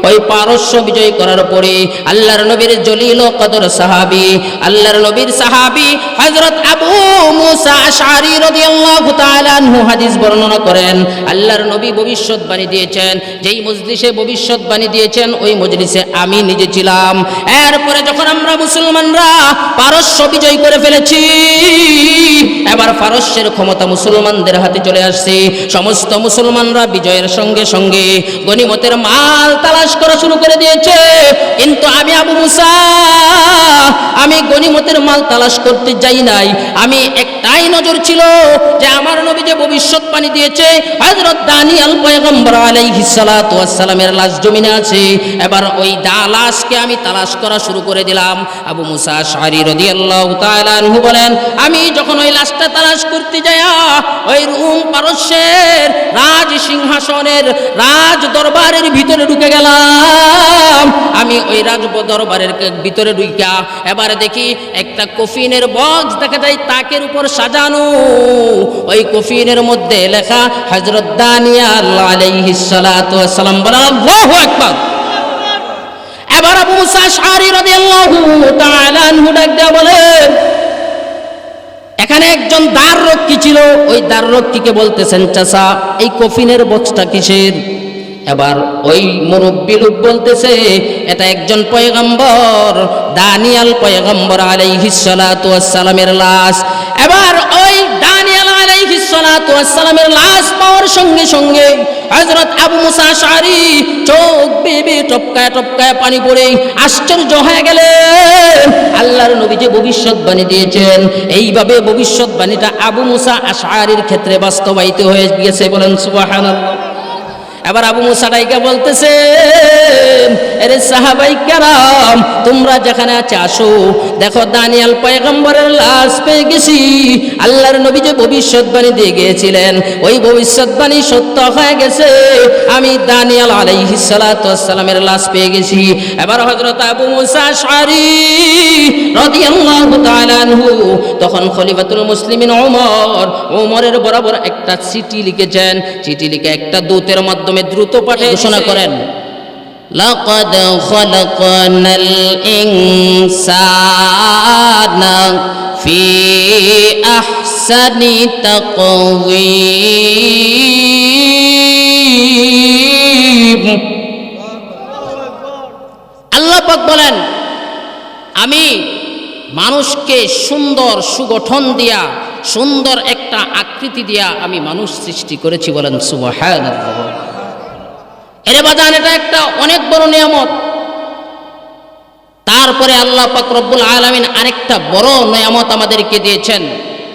ওই পারস্য বিজয় করার পরে আল্লাহর নবীর জলিল ও কদর সাহাবী, আল্লাহর নবীর সাহাবী হযরত আবু মুসা আশআরী রাদিয়াল্লাহু তাআলা আনহু হাদিস বর্ণনা করেন, আল্লাহর নবী ভবিষ্যৎবাণী দিয়েছেন, যেই মজলিসে ভবিষ্যৎবাণী দিয়েছেন ওই মজলিসে আমি নিজে ছিলাম। এরপরে যখন আমরা মুসলমানরা পারস্য বিজয় করে ফেলেছি, এবার পারস্যের ক্ষমতা মুসলমানদের হাতে চলে আসছে, সমস্ত মুসলমানরা বিজয়ের সঙ্গে সঙ্গে গনিমতের মাল তালাশ করা শুরু করে দিয়েছে। কিন্তু আমি আবু মুসা, আমি গনিমতের মাল তালাশ করতে যাই নাই, আমি একটাই নজর ছিল যে আমার নবী যে ভবিষ্যৎবাণী দিয়েছে হযরত দানিয়েল পয়গম্বর আলাইহিস সালাতু ওয়াস সালামের লাশ জমিনে আছে, এবার ওই লাশকে আমি তালাশ করা শুরু করে দিলাম। আবু মুসা আশআরী রাদিয়াল্লাহু তাআলা আনহু বলেন, আমি যখন ওই লাশটা তালাশ করতে যাই ওই রোম পারস্যের রাজ সিংহাসনের রাজ দরবারের ভিতরে ঢুকে গেলাম। আমি ওই রাজ দরবারের ভিতরে ঢুইকা এবার দেখি একটা কফিনের বক্স দেখা যায় তাকের উপর সাজানো, ওই কফিনের মধ্যে লেখা হযরত দানিয়েল আলাইহিস সালাতু ওয়াস সালাম। বলেন আল্লাহু আকবার। এবার আবু মুসা আশআরী রাদিয়াল্লাহু তাআলা আনহু ডাক দেয়া বলেন, এখানে একজন দ্বাররক্ষী ছিল, ওই দ্বাররক্ষীকে বলতেছেন, চাচা এই কফিনের বক্সটা কিসের? এবার ওই মুরব্বী লোক বলতেছে, এটা একজন পয়গম্বর দানিয়েল পয়গম্বর আলাইহিস সালাতু ওয়াস সালামের লাশ। এবার ওই দানিয়েল আলাইহিস সালাতু ওয়াস সালামের লাশ পাওয়ার সঙ্গে সঙ্গে হযরত আবু মুসা আশআরী চোখ বেয়ে টপকায় টপকায় পানি পড়ে আশ্চর্য হয়ে গেলেন। আল্লাহর নবী যে ভবিষ্যৎবাণী দিয়েছেন, এইভাবে ভবিষ্যৎবাণীটা আবু মুসা আশআরীর ক্ষেত্রে বাস্তবায়িত হয়ে গিয়েছে। বলেন সুবহানাল্লাহ। এবার আবু মুসা ডাইকা বলতেছে, আরে সাহাবাই কেরাম, তোমরা যেখানে আছে আসো, দেখো দানিয়েল পয়গম্বরের লাশ পেয়ে গেছি। আল্লাহর নবী যে ভবিষ্যৎবাণী দিয়ে গিয়েছিলেন ওই ভবিষ্যৎবাণী সত্য হয়ে গেছে, আমি দানিয়েল আলাইহিস সালাতু ওয়াস সালামের লাশ পেয়ে গেছি। এবার হযরত আবু মুসা আশআরী রাদিয়াল্লাহু তাআলা আনহু তখন খলিফাতুল মুসলিমিন ওমরের বরাবর একটা চিঠি লিখেছেন, চিঠি লিখে একটা দূতের মাধ্যমে দ্রুত পাঠে ঘোষণা করেন, লাকাদ খালাকনাল ইনসানা ফি আহসানি তাকওয়িম। আল্লাহ পাক বলেন, আমি মানুষকে সুন্দর সুগঠন দিয়া, সুন্দর একটা আকৃতি দিয়া আমি মানুষ সৃষ্টি করেছি। বলেন সুবহানাল্লাহ। এরে বাজান, এটা একটা অনেক বড় নিয়ামত। তারপরে আল্লাহ পাক রব্বুল আলামিন আরেকটা বড় নিয়ামত আমাদেরকে দিয়েছেন,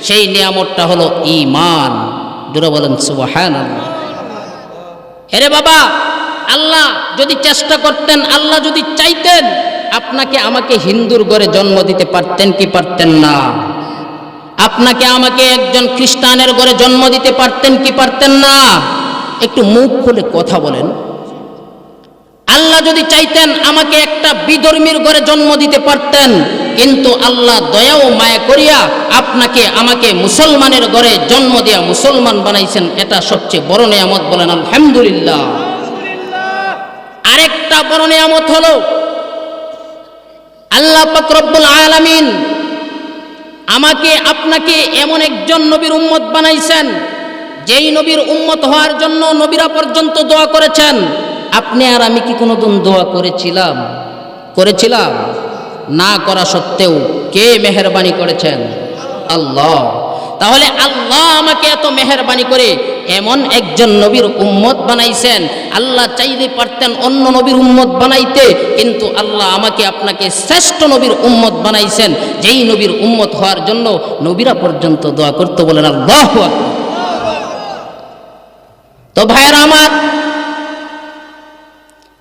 সেই নিয়ামতটা হলো ঈমান। জোরে বলেন সুবহানাল্লাহ। এরে বাবা, আল্লাহ যদি চেষ্টা করতেন, আল্লাহ যদি চাইতেন, আপনাকে আমাকে হিন্দুর ঘরে জন্ম দিতে পারতেন কি পারতেন না? আপনাকে আমাকে একজন খ্রিস্টানের ঘরে জন্ম দিতে পারতেন কি পারতেন না? একটু মুখ খুলে কথা বলেন। আল্লাহ যদি চাইতেন আমাকে একটা বিধর্মীর ঘরে জন্ম দিতে পারতেন, কিন্তু আল্লাহ দয়া ও মায়া করিয়া আপনাকে আমাকে মুসলমানের ঘরে জন্ম দিয়া মুসলমান বানাইছেন, এটা সবচেয়ে বড় নিয়ামত। বলেন আলহামদুলিল্লাহ। আরেকটা বড় নিয়ামত হলো আল্লাহ পাক রব্বুল আলামিন আমাকে আপনাকে এমন একজন নবীর উম্মত বানাইছেন, যেই নবীর উম্মত হওয়ার জন্য নবীরা পর্যন্ত দোয়া করেছেন। আপনি আর আমি কি কোনোদিন দোয়া করেছিলাম? না করা সত্ত্বেও কে মেহেরবানি করেছেন? আল্লাহ। তাহলে আল্লাহ আমাকে এত মেহেরবানি করে এমন একজন নবীর উম্মত বানাইছেন। আল্লাহ চাইলে পারতেন অন্য নবীর উম্মত বানাইতে, কিন্তু আল্লাহ আমাকে আপনাকে শ্রেষ্ঠ নবীর উম্মত বানাইছেন, যেই নবীর উম্মত হওয়ার জন্য নবীরা পর্যন্ত দোয়া করতে। বলেন আল্লাহু আকবার। তো ভাইয়েরা আমার,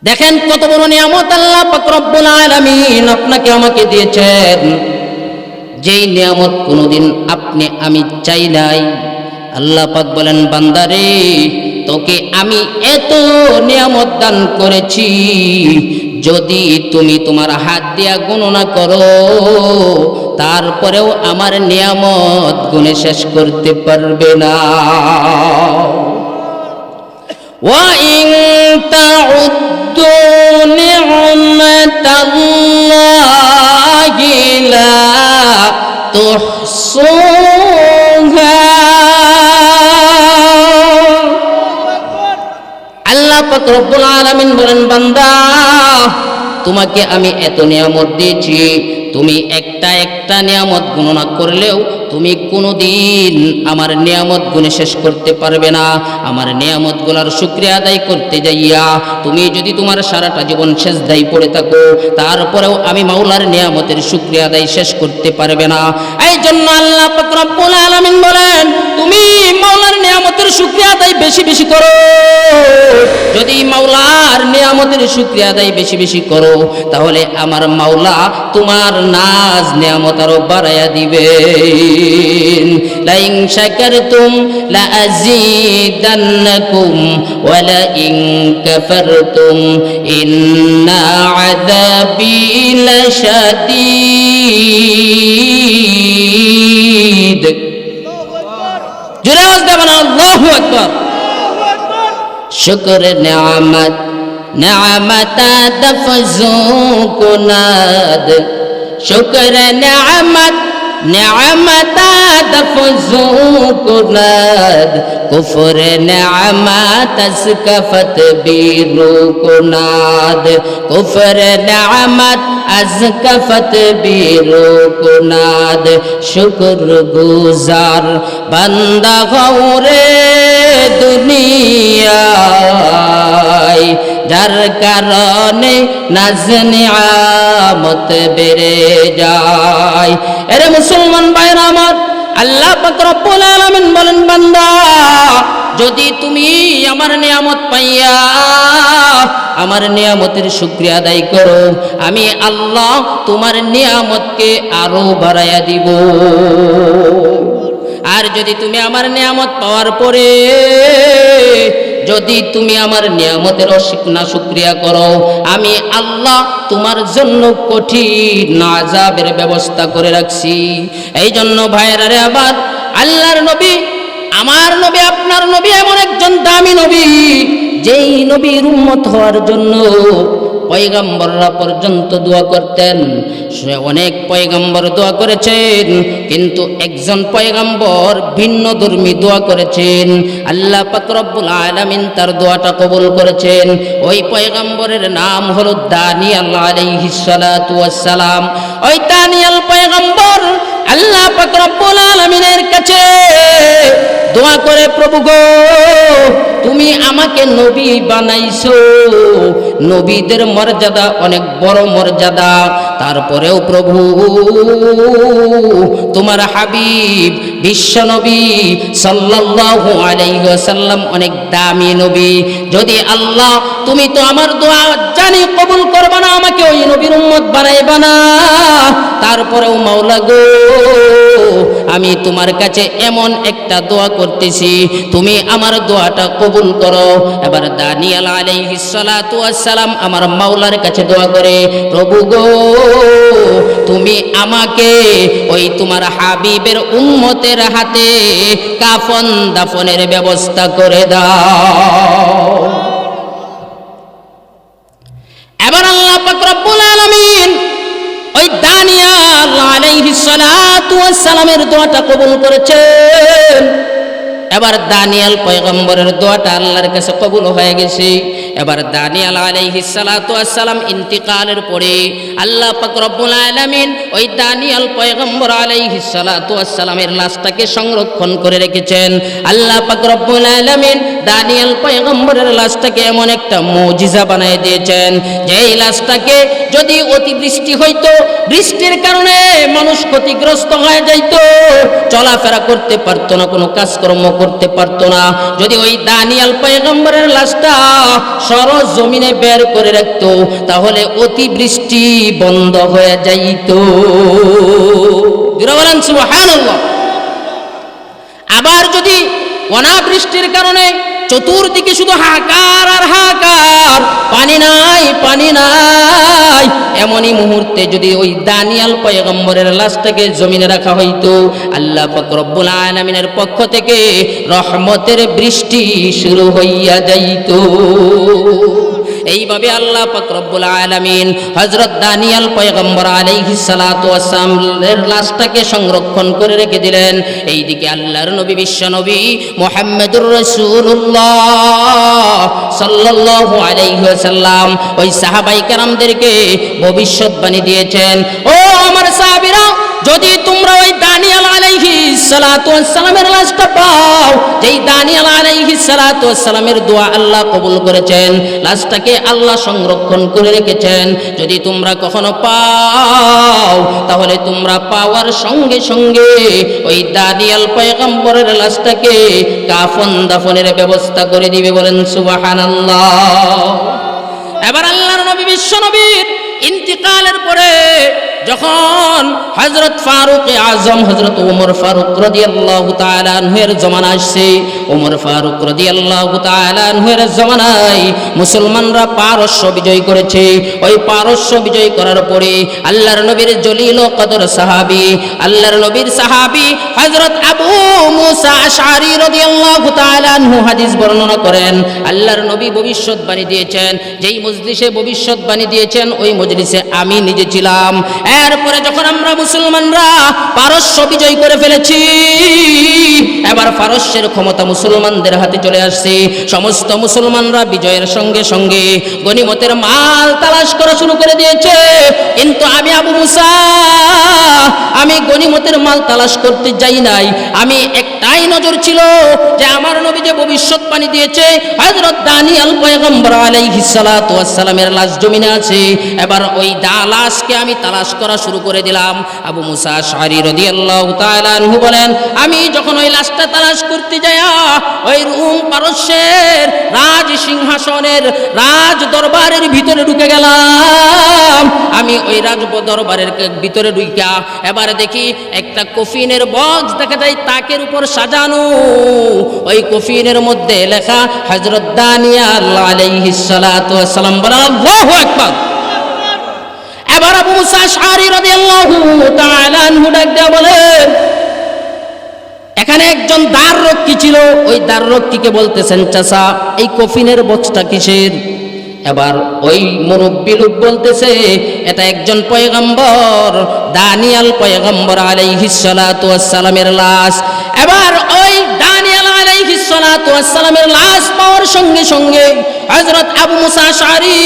দেখেন কত বড় নিয়ামত আল্লাহ পাক রব্বুল আলামিন আপনাকে আমাকে দিয়েছেন, যেই নিয়ামত কোনোদিন আপনি আমি চাই নাই। আল্লাহ পাক বলেন, বান্দারে তোকে আমি এত নিয়ামত দান করেছি, যদি তুমি তোমার হাত দিয়া গণনা করো তারপরেও আমার নিয়ামত গুণে শেষ করতে পারবে না। ওয়া ইন তাউদ্দু আল্লাহি লা তুহসুহা। আল্লাহ পাক রব্বুল আলামিন বলেন, বান্দা তোমাকে আমি এত নিয়ামত দিয়েছি, তুমি একটা একটা নিয়ামত গণনা করলেও তুমি কোনোদিন আমার নিয়ামত গুণে শেষ করতে পারবে না। আমার নিয়ামতগুলোর শুকরিয়া আদায় করতে যাইয়া তুমি যদি তোমার সারাটা জীবন সেজদায় পড়ে থাকো, তারপরেও আমি মাওলার নিয়ামতের শুকরিয়া আদায় শেষ করতে পারবে না। এই জন্য আল্লাহ পাক রব্বুল আলামিন বলেন, তুমি মাওলার নিয়ামতের শুকরিয়া আদায় বেশি বেশি করো। যদি মাওলার নিয়ামতের শুকরিয়া আদায় বেশি বেশি করো, তাহলে আমার মাওলা তোমার নাজ নিয়ামত আরো বাড়াইয়া দিবেন। লাইন শাকারতুম লাআযীদান্নাকুম ওয়া লাইন কাফারতুম ইন্না আযাবী লাশাদীদ। জোরে আওয়াজ দেবেন আল্লাহু আকবার। শুকর নিয়ামত নিয়ামত দফজু কুনাদ। শুকর নিয়ামত নিয়ামত দফজু কুনাদ। কুফর নিয়ামত আজকফত বিরু কুনাদ। কুফর নিয়ামত আজকফত বিরু কুনাদ। শুকর গুজার বান্দা গৌরে দুনিয়ায়, যার কারণে নাজ নিয়ামত বেড়ে যায়। এরে মুসলমান ভাইরা আমার, আল্লাহ পাক রব্বুল আলামিন বলেন, বান্দা যদি তুমি আমার নিয়ামত পাইয়া আমার নিয়ামতের শুকরিয়া আদায় করো, আমি আল্লাহ তোমার নিয়ামতকে আরো বাড়াইয়া দিব। আর যদি তুমি আমার নিয়ামত পাওয়ার পরে যদি তুমি আমার নিয়ামতের না শুকরিয়া করো, আমি আল্লাহ তোমার জন্য কঠিন আযাবের ব্যবস্থা করে রাখছি। এই জন্য ভাইয়েরা রে, আবার আল্লাহর নবী, আমার নবী, আপনার নবী এমন একজন দামি নবী, যেই নবীর উম্মত হওয়ার জন্য পয়গম্বররা পর্যন্ত দোয়া করতেন। অনেক পয়গম্বর দোয়া করেছেন, কিন্তু একজন পয়গম্বর ভিন্ন ধর্মী দোয়া করেছেন। আল্লাহ পাক রব্বুল আলামিন তার দোয়াটা কবুল করেছেন। ওই পয়গম্বরের নাম হলো দানিয়েল আলাইহিস সালাতু ওয়াস সালাম। ওই দানিয়েল পয়গম্বর আল্লাহ পাক রব্বুল আলামিনের কাছে দোয়া করে, প্রভু গো, তুমি আমাকে নবী বানাইছো, নবীদের মর্যাদা অনেক বড় মর্যাদা, তারপরেও প্রভু তোমার হাবিব বিশ্ব নবী সাল্লাল্লাহু আলাইহি ওয়াসাল্লাম অনেক দামি নবী। যদি আল্লাহ তুমি তো আমার দোয়া জানি কবুল করবা না, আমাকে ওই নবীর উম্মত বানাইবা না, তারপরেও মাওলা গো, আমি তোমার কাছে এমন একটা দোয়া করতেছি, তুমি আমার দোয়াটা কবুল করো। এবার দানিয়েল আলাইহিস সালাতু ওয়াস সালাম আমার মাওলার কাছে দোয়া করে, প্রভু গো, তুমি আমাকে ওই তোমার হাবিবের উম্মতের হাতে কাফন দাফনের ব্যবস্থা করে দাও। এবার আল্লাহ পাক রব্বুল আলামিন ওই দানিয়েল আলাইহিস সালাতু ওয়াস সালামের দোয়াটা কবুল করেছেন। এবার দানিয়েল পয়গম্বরের দোয়াটা আল্লাহর কাছে কবুল হয়ে গেছে। এবার দানিয়েল আলাইহিস সালাতু ওয়াস সালাম ইন্তিকালের পরে আল্লাহ পাক রব্বুল আলামিন ওই দানিয়েল পয়গম্বর আলাইহিস সালাতু ওয়াস সালামের লাশটাকে সংরক্ষণ করে রেখেছেন। আল্লাহ পাক রব্বুল আলামিন দানিয়েল পয়গম্বরের লাশটাকে এমন একটা মুজিজা বানিয়ে দিয়েছেন, যে এই লাশটাকে যদি অতিবৃষ্টি হইতো, বৃষ্টির কারণে মানুষ ক্ষতিগ্রস্ত হয়ে যাইতো, চলাফেরা করতে পারতো না, কোনো কাজকর্ম করতে পারতো না, যদি ওই দানিয়েল পয়গম্বরের লাশটা সরজ জমিনে বের করে রাখতো, তাহলে অতিবৃষ্টি বন্ধ হয়ে যাইতো। বলেন সুবহানাল্লাহ। আবার যদি অনাবৃষ্টির কারণে চতুর্দিকে শুধু হাহাকার আর হাহাকার, পানি নাই পানি নাই, এমনই মুহূর্তে যদি ওই দানিয়েল পয়গম্বরের লাশটাকে জমিনে রাখা হইতো, আল্লাহ পাক রব্বুল আলামিনের পক্ষ থেকে রহমতের বৃষ্টি শুরু হইয়া যাইতো। এইভাবে আল্লাহ পাক রব্বুল আলামিন হযরত দানিয়াল পয়গম্বর আলাইহিস সালাতু ওয়াস সালামের লাশটাকে সংরক্ষণ করে রেখে দিলেন। এইদিকে আল্লাহর নবী বিশ্ব নবী মুহাম্মদুর রাসূলুল্লাহ সাল্লাল্লাহু আলাইহি ওয়াসাল্লাম ওই সাহাবায়ে কেরামদেরকে ভবিষ্যৎবাণী দিয়েছেন, ও আমার সাহাবীরা, যদি তোমরা ওই দানিয়াল আলাইহিস সালাতু ওয়াস সালামের লাশটা পাও, যেই দানিয়াল আলাইহিস সালাতু ওয়াস সালামের দোয়া আল্লাহ কবুল করেছেন, লাশটাকে আল্লাহ সংরক্ষণ করে রেখেছেন, যদি তোমরা কখনো পাও, তাহলে তোমরা পাওয়ার সঙ্গে সঙ্গে ওই দানিয়াল পয়গম্বরের লাশটাকে কাফন দাফনের ব্যবস্থা করে দিবে। বলেন সুবহানাল্লাহ। এবার আল্লাহর নবী বিশ্ব নবীর ইন্তিকালের পরে যখন হযরত ফারুক আজম হযরত ওমর ফারুক রাদিয়াল্লাহু তাআলা আনহুর জমানা আসছে, ওমর ফারুক রাদিয়াল্লাহু তাআলা আনহুর জমানায় মুসলমানরা পারস্য বিজয় করেছে। ওই পারস্য বিজয় করার পরে আল্লাহর নবীর জলিল ও কদর সাহাবী, আল্লাহর নবীর সাহাবী হযরত আবু মুসা আশআরী রাদিয়াল্লাহু তাআলা আনহু হাদিস বর্ণনা করেন, আল্লাহর নবী ভবিষ্যৎবাণী দিয়েছেন, যেই মজলিসে ভবিষ্যৎবাণী দিয়েছেন ওই মজলিসে আমি নিজে ছিলাম। এরপরে যখন আমরা মুসলমানরা পারস্য বিজয় করে ফেলেছি, এবার পারস্যের ক্ষমতা মুসলমানদের হাতে চলে আসছে, সমস্ত মুসলমানরা বিজয়ের সঙ্গে সঙ্গে গনিমতের মাল তালাশ করা শুরু করে দিয়েছে। কিন্তু আমি আবু মুসা, আমি গনিমতের মাল তালাশ করতে যাই নাই, আমি একটাই নজর ছিল যে আমার নবী যে ভবিষ্যৎবাণী দিয়েছে হযরত দানিয়াল পয়গম্বর আলাইহিস সালাতু ওয়াস সালামের লাশ জমিনে আছে, এবার ওই লাশকে আমি তালাশ করা শুরু করে দিলাম। আবু মুসা আশআরী রাদিয়াল্লাহু তাআলা আনহু বলেন, আমি যখন ওই লাশটা তালাশ করতে যায়া ওই রোম পারস্যের রাজ সিংহাসনের রাজ দরবারের ভিতরে ঢুকে গেলাম। আমি ওই রাজ দরবারের ভিতরে ঢুকা এবার দেখি একটা কফিনের বক্স দেখা যায় তাকের উপর সাজানো, ওই কফিনের মধ্যে লেখা হযরত দানিয়াল আলাইহিস সালাতু ওয়াস সালাম। বলেন আল্লাহু আকবার। এবার আবু মুসা আশআরী রাদিয়াল্লাহু তাআলা আনহু ডাক দেয়া বলেন, এখানে একজন দ্বাররক্ষী ছিল, ওই দ্বাররক্ষীকে বলতেছেন, চাচা এই কফিনের বক্সটা কিসের? এবার ওই মুরব্বী লোক বলতেছে, এটা একজন পয়গম্বর দানিয়াল পয়গম্বর আলাইহিস সালাতু ওয়াস সালামের লাশ। এবার ওই দানিয়াল আলাইহিস সালাতু ওয়াস সালামের লাশ পাওয়ার সঙ্গে সঙ্গে হযরত আবু মুসা আশআরী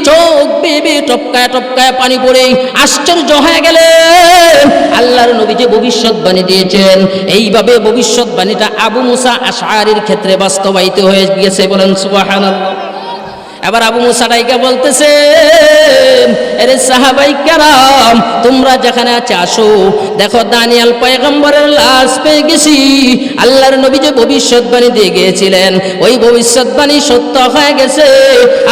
চোখ বেয়ে টপকায় টপকায় পানি পড়ে আশ্চর্য হয়ে গেলেন। আল্লাহর নবী যে ভবিষ্যৎবাণী দিয়েছেন, এইভাবে ভবিষ্যৎবাণীটা আবু মুসা আশআরীর ক্ষেত্রে বাস্তবায়িত হয়ে গিয়েছে। বলেন সুবহানাল্লাহ। এবার আবু মুসা ডাইকা বলতেছে, আরে সাহাবায়ে কেরাম, তোমরা যেখানে আছে আসো, দেখো দানিয়াল পয়গম্বরের লাশ পেয়ে গেছি। আল্লাহর নবী যে ভবিষ্যৎবাণী দিয়ে গিয়েছিলেন ওই ভবিষ্যৎবাণী সত্য হয়ে গেছে,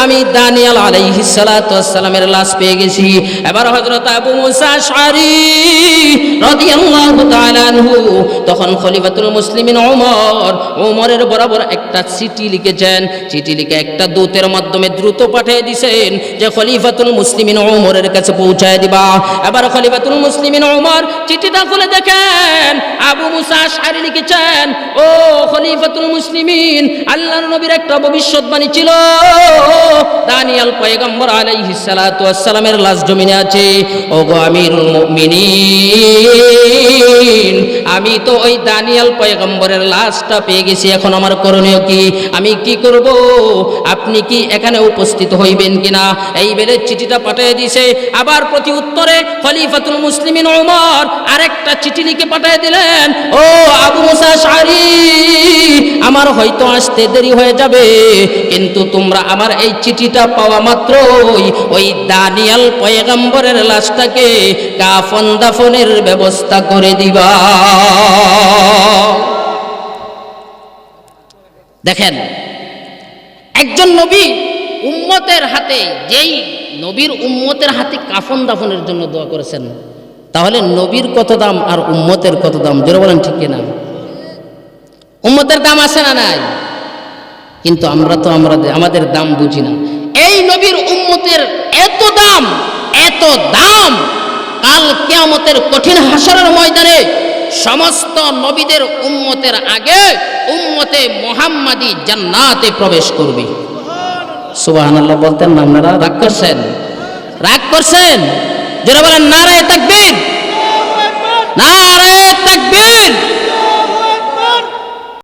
আমি দানিয়াল আলাইহিস সালাতু ওয়াস সালামের লাশ পেয়ে গেছি। এবার হযরত আবু মুসা আশআরী রাদিয়াল্লাহু তাআলা আনহু তখন খলিফাতুল মুসলিমিন ওমরের বরাবর একটা চিঠি লিখেছেন, চিঠি লিখে একটা দূতের মাধ্যমে দ্রুত পাঠিয়ে দিয়েছেন যে খলিফাতুল মুসলিমিন ওমরের কাছে পৌঁছায় দিবা। এবার খলিফাতুল মুসলিমিন ওমর চিঠিটা খুলে দেখেন আবু মুসা আশআরী লিখেছেন, ও খলিফাতুল মুসলিমিন, আল্লাহর নবীর একটা ভবিষ্যৎবাণী ছিল, দানিয়াল পয়গম্বর আলাইহিস সালাতু ওয়াস সালামের লাশ জমিনে আছে। ও গো আমিরুল মুমিনিন, আমি তো ওই দানিয়াল পয়গম্বরের লাশটা পেয়ে গেছি, এখন আমার করণীয় কি? আমি কি করব? আপনি কি এখানে উপস্থিত হইবেন কিনা? এই বেলে চিঠিটা পাঠিয়ে দিয়েছে। আবার প্রতি উত্তরে খলিফাতুল মুসলিমিন ওমর আরেকটা চিঠি লিখে পাঠিয়ে দিলেন, ও আবু মুসা আশআরী, আমার হয়তো আসতে দেরি হয়ে যাবে, কিন্তু তোমরা আমার এই চিঠিটা পাওয়া মাত্রই ওই দানিয়াল পয়গম্বরের লাশটাকে কাফন দাফনের ব্যবস্থা করে দিবা। দেখেন, একজন নবী উম্মতের হাতে, যেই নবীর উম্মতের হাতে কাফন দাফনের জন্য দোয়া করেছেন, তাহলে নবীর কত দাম আর উম্মতের কত দাম? জোরে বলেন ঠিক কিনা? উম্মতের দাম আছে না নাই? কিন্তু আমরা তো আমাদের দাম বুঝি না। এই নবীর উম্মতের এত দাম, এত দাম, কাল কিয়ামতের কঠিন হাসরের ময়দানে সমস্ত নবীদের উম্মতের আগে উম্মতে মুহাম্মাদি জান্নাতে প্রবেশ করবে। সুবহানাল্লাহ বলতেন না আপনারা? রাগ করছেন? রাগ করছেন? যারা বলেন নারায়ে তাকবীর, নারায়ে তাকবীর।